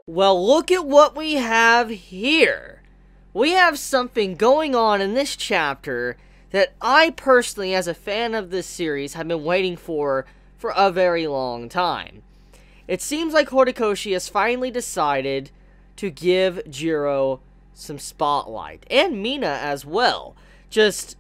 Well, look at what we have here. We have something going on in this chapter that I personally, as a fan of this series, have been waiting for a very long time. It seems like Horikoshi has finally decided to give Jiro some spotlight, and Mina as well. Just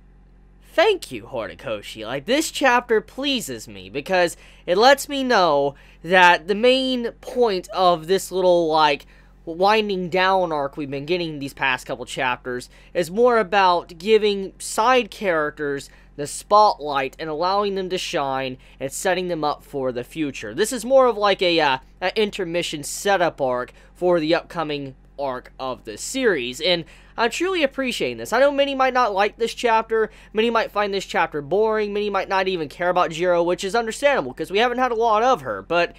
thank you, Horikoshi. Like, this chapter pleases me because it lets me know that the main point of this little, like, winding down arc we've been getting these past couple chapters is more about giving side characters the spotlight and allowing them to shine and setting them up for the future. This is more of like an intermission setup arc for the upcoming arc of the series, and I'm truly appreciating this. I know many might not like this chapter, many might find this chapter boring, many might not even care about Jiro, which is understandable because we haven't had a lot of her, but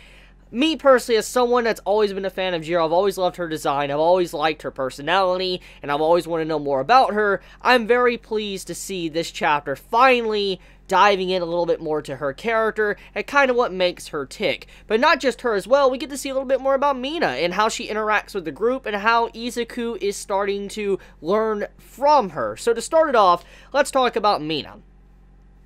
me personally, as someone that's always been a fan of Jiro, I've always loved her design, I've always liked her personality, and I've always wanted to know more about her. I'm very pleased to see this chapter finally diving in a little bit more to her character and kind of what makes her tick. But not just her as well, we get to see a little bit more about Mina and how she interacts with the group and how Izuku is starting to learn from her. So to start it off, let's talk about Mina.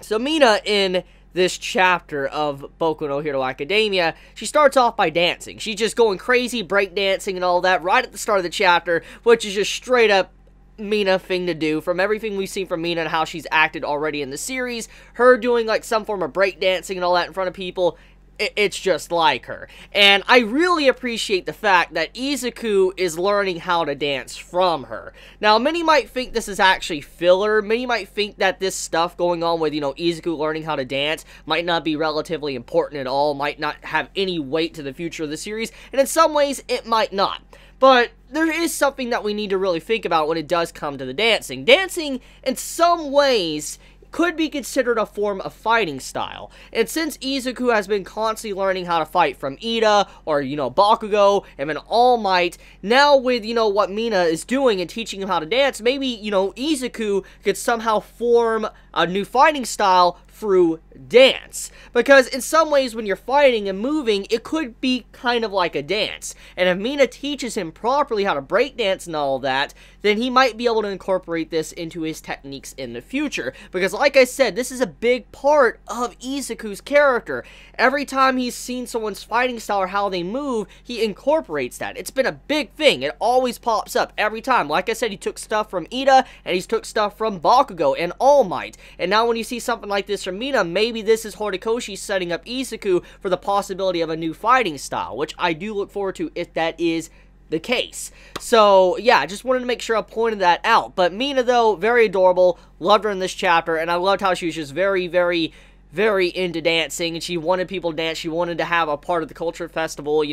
So Mina, in this chapter of Boku no Hero Academia, she starts off by dancing. She's just going crazy, breakdancing and all that right at the start of the chapter, which is just straight up Mina thing to do. From everything we've seen from Mina and how she's acted already in the series, her doing like some form of breakdancing and all that in front of people, it's just like her. And I really appreciate the fact that Izuku is learning how to dance from her. Now, many might think this is actually filler. Many might think that this stuff going on with, Izuku learning how to dance might not be relatively important at all, might not have any weight to the future of the series, and in some ways, it might not. But there is something that we need to really think about when it does come to the dancing. Dancing, in some ways, could be considered a form of fighting style. And since Izuku has been constantly learning how to fight from Ida, or, Bakugo, and then All Might, now with, what Mina is doing and teaching him how to dance, maybe, Izuku could somehow form a new fighting style through dance. Because in some ways, when you're fighting and moving, it could be kind of like a dance. And if Mina teaches him properly how to breakdance and all that, then he might be able to incorporate this into his techniques in the future. Because like I said, this is a big part of Izuku's character. Every time he's seen someone's fighting style or how they move, he incorporates that. It's been a big thing. It always pops up every time. Like I said, he took stuff from Ida, and he's took stuff from Bakugo and All Might. And now when you see something like this from Mina, maybe this is Horikoshi setting up Izuku for the possibility of a new fighting style, which I do look forward to if that is the case. So, yeah, I just wanted to make sure I pointed that out. But Mina, though, very adorable. Loved her in this chapter, and I loved how she was just very, very, very into dancing, and she wanted people to dance. She wanted to have a part of the culture festival,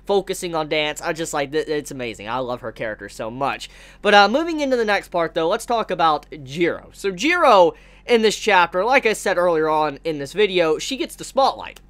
focusing on dance. I just like, it's amazing. I love her character so much. But moving into the next part, though, let's talk about Jiro. So Jiro, in this chapter, like I said earlier on in this video, she gets the spotlight.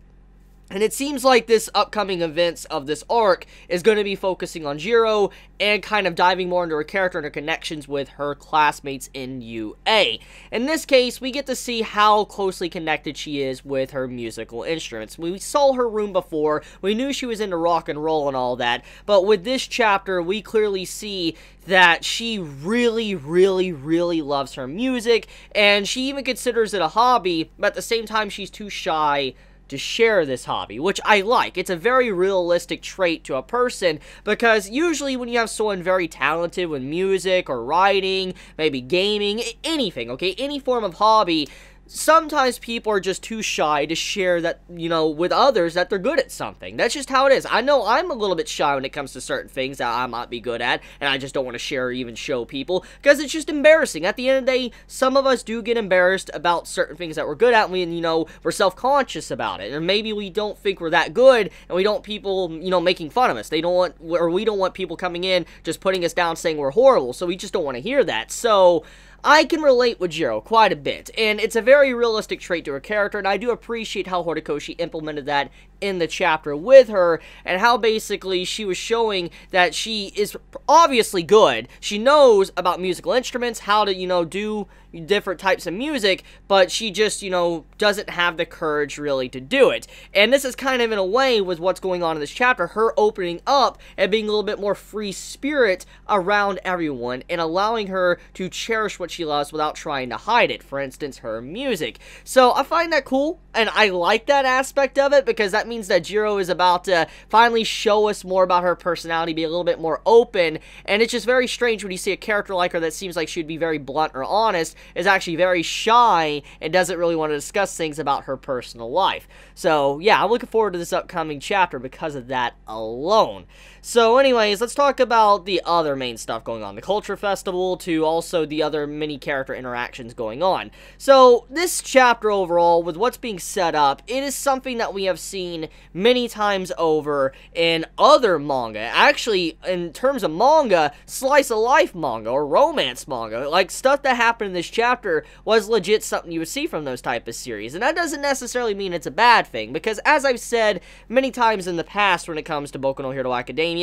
And it seems like this upcoming events of this arc is going to be focusing on Jiro and kind of diving more into her character and her connections with her classmates in UA. In this case, we get to see how closely connected she is with her musical instruments. We saw her room before, we knew she was into rock and roll and all that, but with this chapter, we clearly see that she really, really, really loves her music, and she even considers it a hobby, but at the same time, she's too shy to share this hobby, which I like. It's a very realistic trait to a person, because usually when you have someone very talented with music or writing, maybe gaming, anything, okay, any form of hobby, sometimes people are just too shy to share that, with others that they're good at something. That's just how it is. I know I'm a little bit shy when it comes to certain things that I might be good at, and I just don't want to share or even show people, because it's just embarrassing. At the end of the day, some of us do get embarrassed about certain things that we're good at, and we're self-conscious about it, or maybe we don't think we're that good, and we don't people, making fun of us. We don't want people coming in just putting us down saying we're horrible, so we just don't want to hear that. So I can relate with Jiro quite a bit, and it's a very realistic trait to her character, and I do appreciate how Horikoshi implemented that in the chapter with her, and how basically she was showing that she is obviously good. She knows about musical instruments, how to, do, different types of music, but she just, you know, doesn't have the courage really to do it. And this is kind of in a way with what's going on in this chapter, her opening up and being a little bit more free spirit around everyone and allowing her to cherish what she loves without trying to hide it. For instance, her music. So I find that cool, and I like that aspect of it, because that means that Jiro is about to finally show us more about her personality, be a little bit more open, and it's just very strange when you see a character like her that seems like she'd be very blunt or honest, is actually very shy and doesn't really want to discuss things about her personal life. So yeah, I'm looking forward to this upcoming chapter because of that alone. So anyways, let's talk about the other main stuff going on. The Culture Festival to also the other mini character interactions going on. So this chapter overall, with what's being set up, it is something that we have seen many times over in other manga. Actually, in terms of manga, slice of life manga or romance manga, like stuff that happened in this chapter was legit something you would see from those type of series. And that doesn't necessarily mean it's a bad thing, because as I've said many times in the past when it comes to Boku no Hero Academia,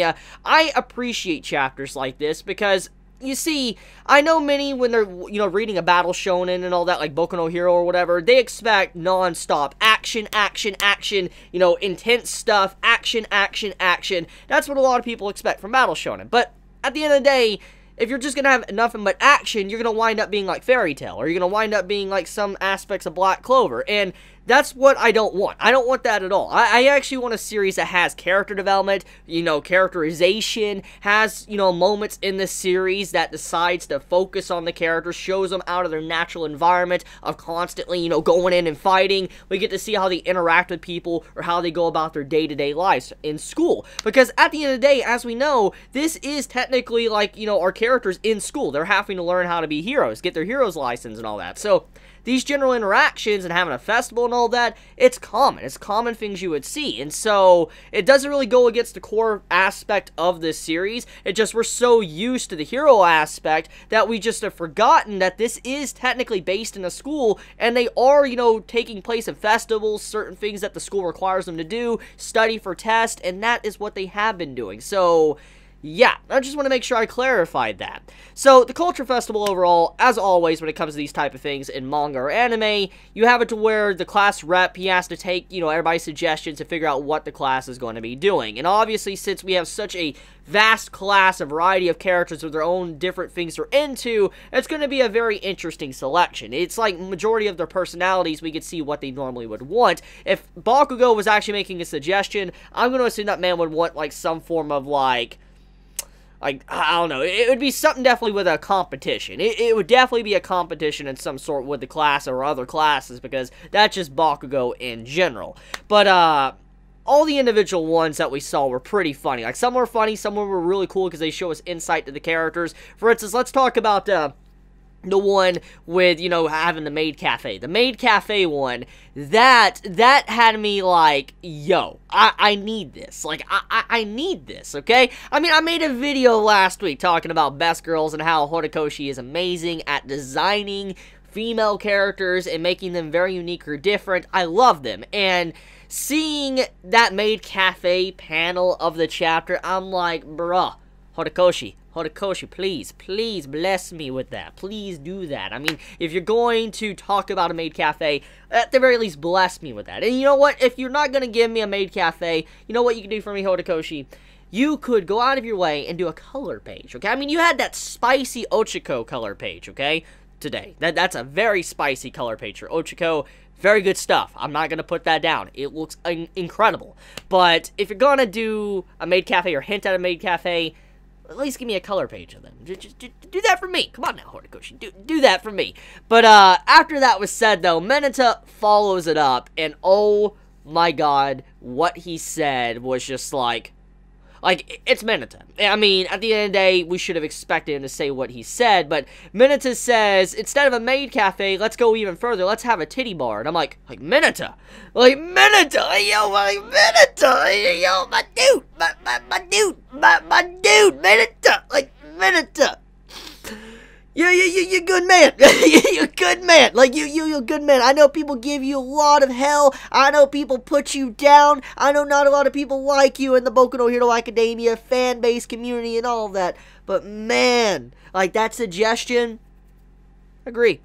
I appreciate chapters like this because, you see, I know many when they're, you know, reading a battle shonen and all that, like Boku no Hero or whatever, they expect non-stop action, action, action, you know, intense stuff, action, action, action. That's what a lot of people expect from battle shonen. But at the end of the day, if you're just going to have nothing but action, you're going to wind up being like Fairy Tail, or you're going to wind up being like some aspects of Black Clover, and that's what I don't want. I don't want that at all. I actually want a series that has character development, you know, characterization, has, you know, moments in the series that decides to focus on the characters, shows them out of their natural environment of constantly, you know, going in and fighting. We get to see how they interact with people or how they go about their day-to-day lives in school. Because at the end of the day, as we know, this is technically like, you know, our characters in school. They're having to learn how to be heroes, get their hero's license and all that. So these general interactions and having a festival and all that, it's common. It's common things you would see. And so it doesn't really go against the core aspect of this series. It just, we're so used to the hero aspect that we just have forgotten that this is technically based in a school, and they are, you know, taking place in festivals, certain things that the school requires them to do, study for test, and that is what they have been doing. So yeah, I just want to make sure I clarified that. So, the Culture Festival overall, as always when it comes to these type of things in manga or anime, you have it to where the class rep, he has to take, you know, everybody's suggestions to figure out what the class is going to be doing. And obviously, since we have such a vast class, a variety of characters with their own different things they're into, it's going to be a very interesting selection. It's like majority of their personalities, we could see what they normally would want. If Bakugo was actually making a suggestion, I'm going to assume that man would want, like, some form of, like, I don't know, it would be something definitely with a competition. It would definitely be a competition in some sort with the class or other classes, because that's just Bakugo in general. But, all the individual ones that we saw were pretty funny. Like, some were funny, some were really cool because they show us insight to the characters. For instance, let's talk about, the one with, you know, having the maid cafe. The maid cafe one, that had me like, yo, I need this. Like, I need this, okay? I mean, I made a video last week talking about Best Girls and how Horikoshi is amazing at designing female characters and making them very unique or different. I love them. And seeing that maid cafe panel of the chapter, I'm like, bruh, Horikoshi, please bless me with that. Please do that. I mean, if you're going to talk about a maid cafe, at the very least, bless me with that. And you know what? If you're not going to give me a maid cafe, you know what you can do for me, Horikoshi? You could go out of your way and do a color page, okay? I mean, you had that spicy Ochiko color page, okay, today. That's a very spicy color page for Ochiko. Very good stuff. I'm not going to put that down. It looks incredible. But if you're going to do a maid cafe or hint at a maid cafe, at least give me a color page of them. Just do that for me. Come on now, Horikoshi. Do that for me. But after that was said, though, Mineta follows it up, and oh my god, what he said was just like, it's Mineta. I mean, at the end of the day, we should have expected him to say what he said, but Mineta says, instead of a maid cafe, let's go even further, let's have a titty bar. And I'm like Mineta, yo, Mineta, yo, my dude, Mineta, Mineta. You're a good man. You're a good man. Like, you're a good man. I know people give you a lot of hell. I know people put you down. I know not a lot of people like you in the Boku no Hero Academia fan base community and all of that. But man, like, that suggestion, Agree.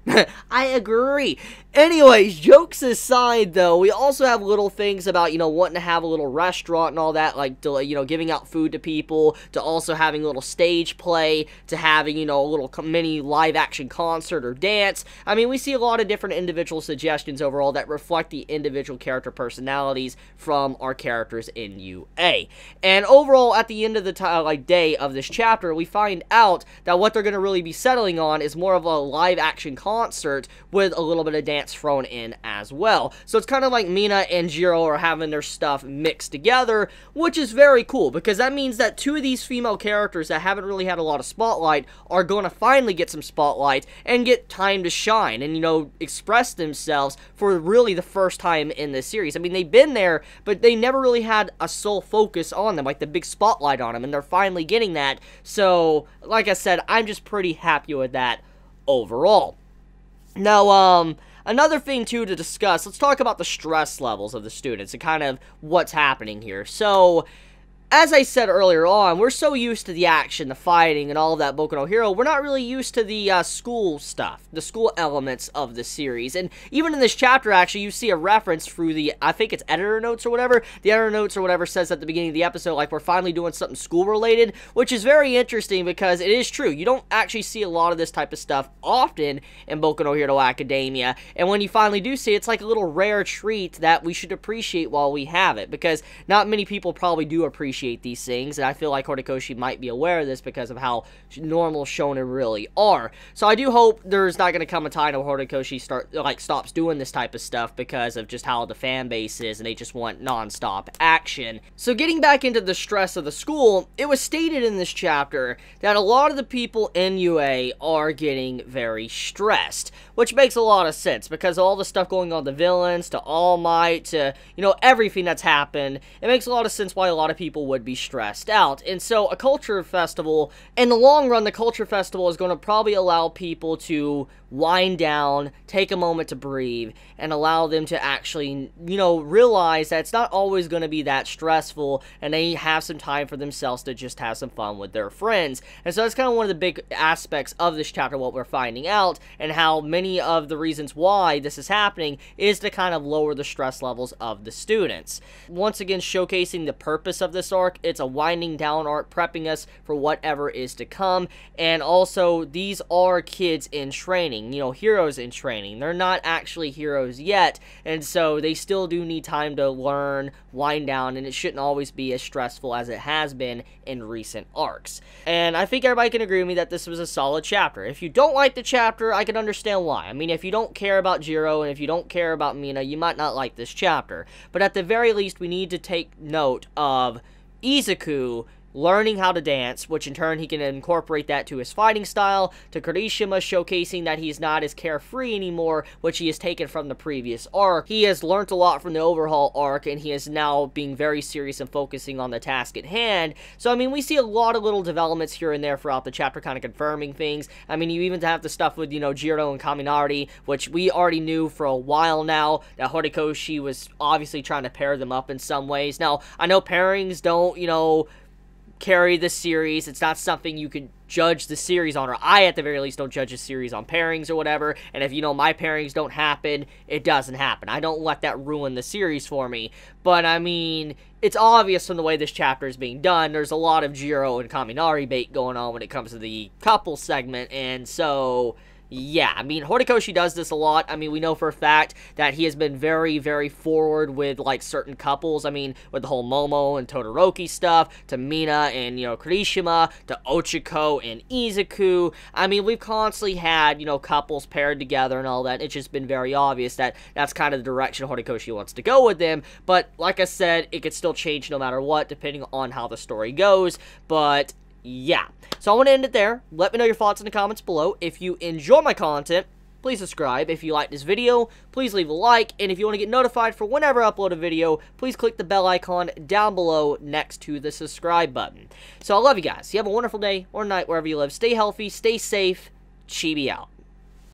I agree. Anyways, jokes aside, though, we also have little things about, wanting to have a little restaurant and all that, like, giving out food to people, to also having a little stage play, to having, a little mini live-action concert or dance. I mean, we see a lot of different individual suggestions overall that reflect the individual character personalities from our characters in UA. And overall, at the end of the day of this chapter, we find out that what they're going to really be settling on is more of a live-action concert with a little bit of dance thrown in as well. So it's kind of like Mina and Jiro are having their stuff mixed together, which is very cool, because that means that two of these female characters that haven't really had a lot of spotlight are going to finally get some spotlight and get time to shine and, express themselves for really the first time in this series. I mean, they've been there, but they never really had a sole focus on them, like the big spotlight on them, and they're finally getting that. So, like I said, I'm just pretty happy with that overall. Now, another thing, too, to discuss, let's talk about the stress levels of the students and kind of what's happening here. So, as I said earlier on, we're so used to the action, the fighting, and all of that Boku no Hero, we're not really used to the school stuff, the school elements of the series. And even in this chapter, actually, you see a reference through the, I think it's editor notes or whatever. The editor notes or whatever says at the beginning of the episode, like, we're finally doing something school-related, which is very interesting because it is true. You don't actually see a lot of this type of stuff often in Boku no Hero Academia. And when you finally do see it, it's like a little rare treat that we should appreciate while we have it, because not many people probably do appreciate these things, and I feel like Horikoshi might be aware of this because of how normal shonen really are. So I do hope there's not going to come a time where Horikoshi stops doing this type of stuff because of just how the fan base is and they just want non-stop action. So getting back into the stress of the school, it was stated in this chapter that a lot of the people in UA are getting very stressed, which makes a lot of sense because all the stuff going on, the villains to All Might to, everything that's happened. It makes a lot of sense why a lot of people would be stressed out. And so a culture festival, in the long run, the culture festival is going to probably allow people to wind down, take a moment to breathe, and allow them to actually, realize that it's not always going to be that stressful, and they have some time for themselves to just have some fun with their friends. And so that's kind of one of the big aspects of this chapter, what we're finding out, and how many of the reasons why this is happening is to kind of lower the stress levels of the students. Once again, showcasing the purpose of this arc. It's a winding down arc, prepping us for whatever is to come, and also, these are kids in training, heroes in training. They're not actually heroes yet, and so they still do need time to learn, wind down, and it shouldn't always be as stressful as it has been in recent arcs. And I think everybody can agree with me that this was a solid chapter. If you don't like the chapter, I can understand why. I mean, if you don't care about Jiro, and if you don't care about Mina, you might not like this chapter. But at the very least, we need to take note of Izuku learning how to dance, which in turn he can incorporate that to his fighting style, to Kirishima showcasing that he's not as carefree anymore, which he has taken from the previous arc. He has learned a lot from the overhaul arc, and he is now being very serious and focusing on the task at hand. So, I mean, we see a lot of little developments here and there throughout the chapter, kind of confirming things. I mean, you even have the stuff with, Jiro and Kaminari, which we already knew for a while now, that Horikoshi was obviously trying to pair them up in some ways. Now, I know pairings don't, carry the series. It's not something you can judge the series on, or I at the very least don't judge a series on pairings or whatever, and if my pairings don't happen, it doesn't happen. I don't let that ruin the series for me. But I mean, it's obvious from the way this chapter is being done, there's a lot of Jiro and Kaminari bait going on when it comes to the couple segment, and so yeah, I mean, Horikoshi does this a lot. I mean, we know for a fact that he has been very, very forward with, certain couples. I mean, with the whole Momo and Todoroki stuff, to Mina and, Kirishima, to Ochiko and Izuku. I mean, we've constantly had, couples paired together and all that. It's just been very obvious that that's kind of the direction Horikoshi wants to go with them. But, like I said, it could still change no matter what, depending on how the story goes. But yeah, so I want to end it there. Let me know your thoughts in the comments below. If you enjoy my content, please subscribe. If you like this video, please leave a like. And if you want to get notified for whenever I upload a video, please click the bell icon down below next to the subscribe button. So I love you guys. You have a wonderful day or night wherever you live. Stay healthy, stay safe. Chibi out.